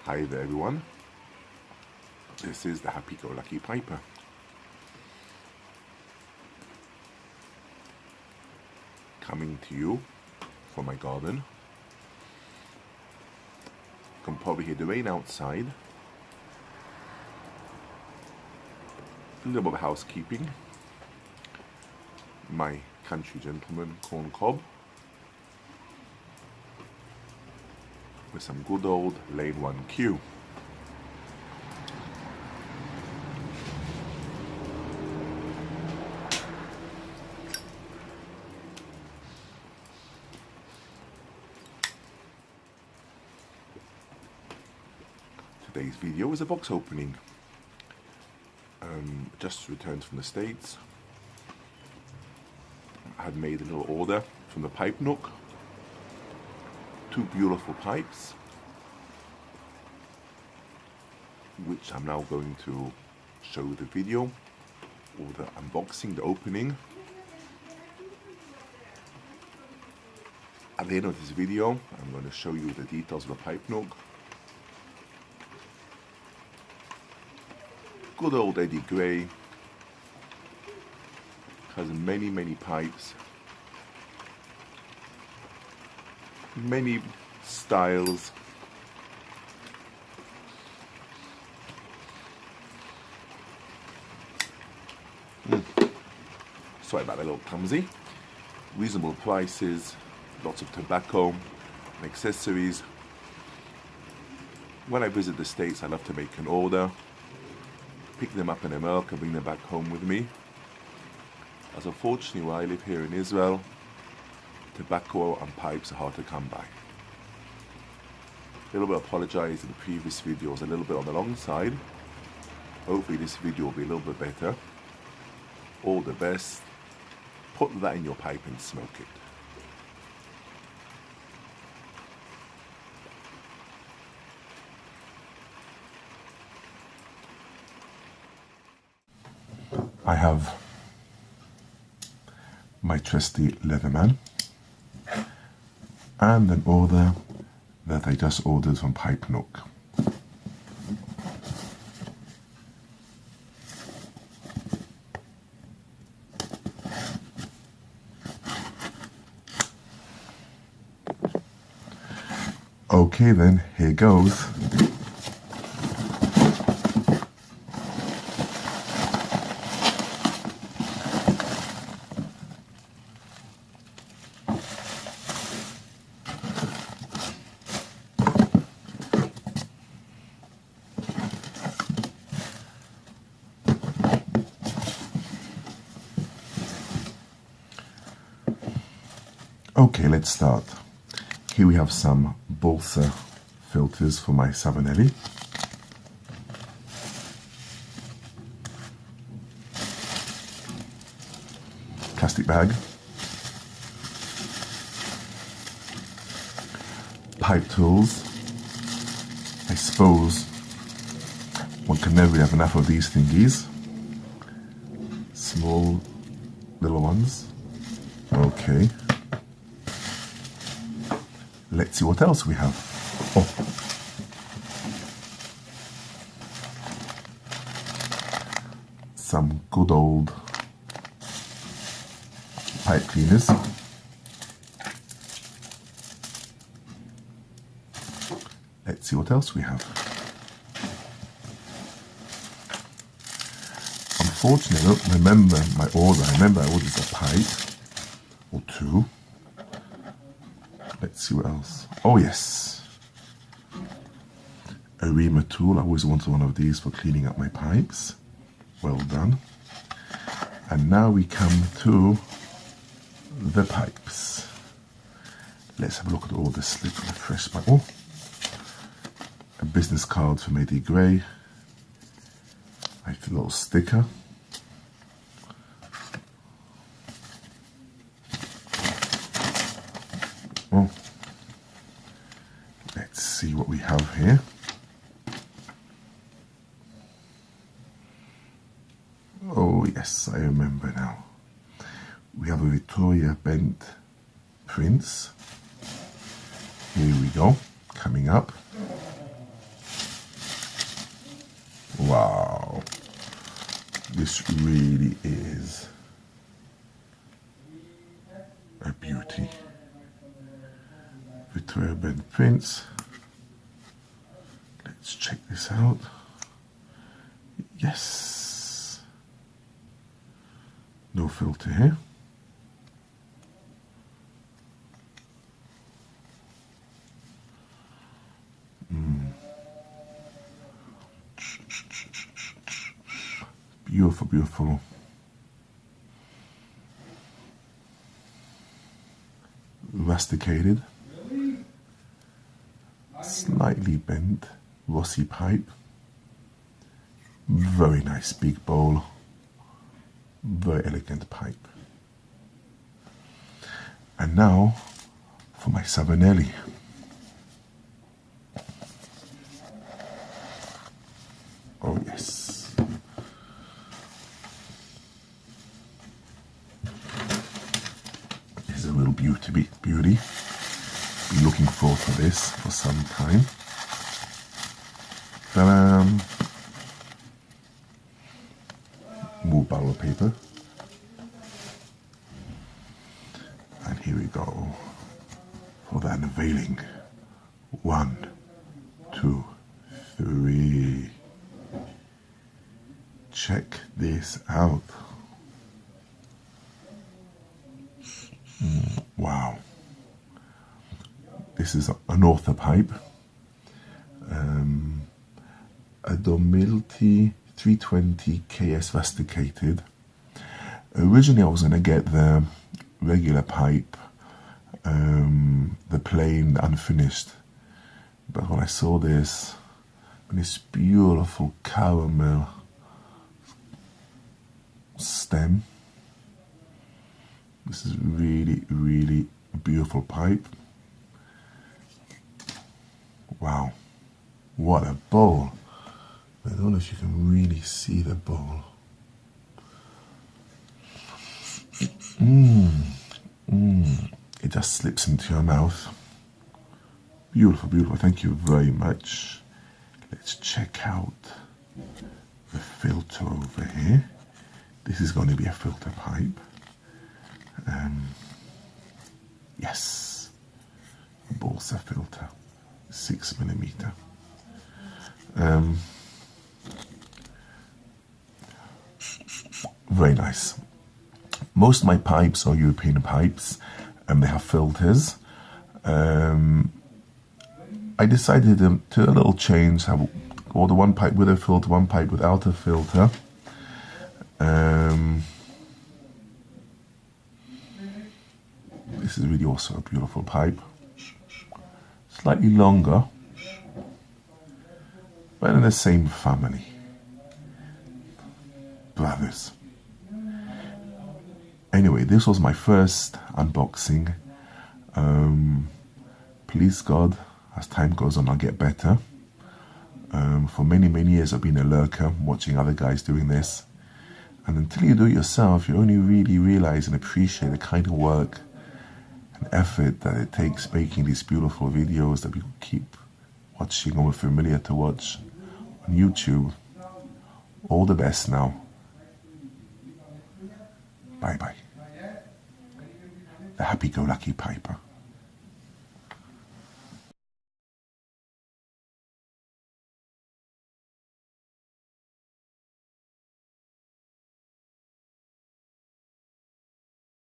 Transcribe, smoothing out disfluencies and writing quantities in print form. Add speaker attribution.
Speaker 1: Hi there everyone, this is the Happy-Go-Lucky Piper. Coming to you from my garden. You can probably hear the rain outside. A little bit of housekeeping. My country gentleman corn cob with some good old lane 1Q. Today's video is a box opening. Just returned from the States. I had made a little order from the Pipe Nook. Two beautiful pipes, which I'm now going to show the video, or the unboxing, the opening. At the end of this video, I'm going to show you the details of the Pipe Nook. Good old Eddy Gray has many pipes, many styles. Sorry about that little clumsy. Reasonable prices, lots of tobacco and accessories. When I visit the States, I love to make an order, pick them up in America, bring them back home with me. As unfortunately where I live here in Israel, tobacco and pipes are hard to come by. A little bit apologize that the previous video was a little bit on the long side. Hopefully this video will be a little bit better. All the best. Put that in your pipe and smoke it. I have my trusty Leatherman and an order that I just ordered from Pipe Nook. Okay then, here goes. Okay, let's start. Here we have some balsa filters for my Savinelli. Plastic bag. Pipe tools. I suppose one can never have enough of these thingies. Small little ones. Okay. Let's see what else we have. Oh. Some good old pipe cleaners. Let's see what else we have. Unfortunately, I don't remember my order. I remember I ordered a pipe or two. Let's see what else. Oh yes, a reamer tool. I always wanted one of these for cleaning up my pipes. Well done. And now we come to the pipes. Let's have a look at all this slip of the fresh pipe. Oh, a business card from Eddy Gray. Like a little sticker. Oh. Let's see what we have here. Oh yes, I remember now. We have a Victoria bent prints. Here we go, coming up. Wow, this really is a beauty. Victoria Bed prints. Let's check this out. Yes, no filter here. Beautiful, beautiful. Rusticated, slightly bent Rossi pipe. Very nice big bowl. Very elegant pipe. And now for my Savinelli. Oh yes. Here's a little beauty. Been looking forward to this for some time. Ta-da! More bottle paper. And here we go for the unveiling. 1, 2, 3. Check this out. Wow. This is an author pipe. A Domilti 320 KS rusticated. Originally I was going to get the regular pipe, the plain unfinished, but when I saw this beautiful caramel stem, this is really a beautiful pipe. Wow, what a bowl. I don't know if you can really see the bowl. It just slips into your mouth. Beautiful, beautiful. Thank you very much. Let's check out the filter over here. This is going to be a filter pipe. Yes, Balsa filter, 6mm. Very nice. Most of my pipes are European pipes and they have filters. I decided to do a little change, have order one pipe with a filter, one pipe without a filter. This is really also a beautiful pipe. Slightly longer, but in the same family. Brothers. Anyway, this was my first unboxing. Please God, as time goes on, I'll get better. For many years I've been a lurker, watching other guys doing this. And until you do it yourself, you only really realize and appreciate the kind of work and effort that it takes making these beautiful videos that we keep watching or we're familiar to watch on YouTube. All the best now. Bye-bye. The happy-go-lucky piper.